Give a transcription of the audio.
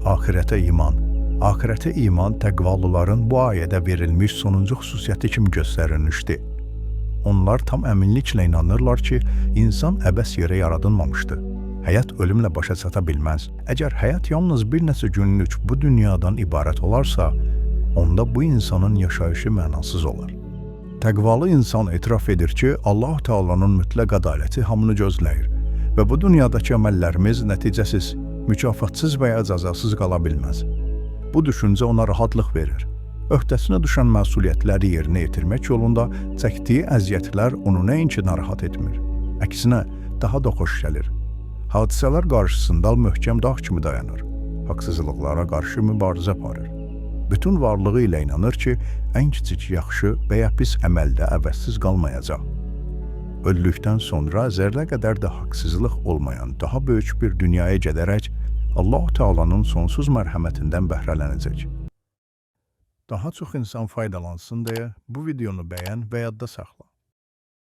Axirətə iman. Axirətə iman təqvalıların bu ayədə verilmiş sonuncu xüsusiyyəti kimi göstərilmişdir. Onlar tam əminliklə inanırlar ki, insan əbəs yerə yaradılmamışdır. Həyat ölümlə başa çata bilməz. Əgər həyat yalnız bir neçə günlük bu dünyadan ibarət olarsa, onda bu insanın yaşayışı mənasız olar. Təqvalı insan etiraf edir ki, Allah Teala'nın mütləq ədaləti hamını gözləyir və bu dünyadakı əməllərimiz nəticəsiz, mükafatsız və ya cəzasız qala bilməz. Bu düşüncə ona rahatlıq verir. Öhdəsinə düşən məsuliyyətləri yerinə yetirmək yolunda çəkdiyi əziyyətlər onu nəinki narahat etmir. Əksinə, daha da xoş gəlir. Hadisələr qarşısında möhkəm dağ kimi dayanır. Haqsızlıqlara qarşı mübarizə aparır. Bütün varlığı ilə inanır ki, ən kiçik yaxşı və ya pis əməldə əvəzsiz qalmayacaq. Öldükdən sonra zərrə qədər də haqsızlıq olmayan daha böyük bir dünyaya gedərək Allah Teala'nın sonsuz mərhəmətindən bəhrələnəcək. Daha çox insan faydalansın deyə bu videonu bəyən və yadda saxla.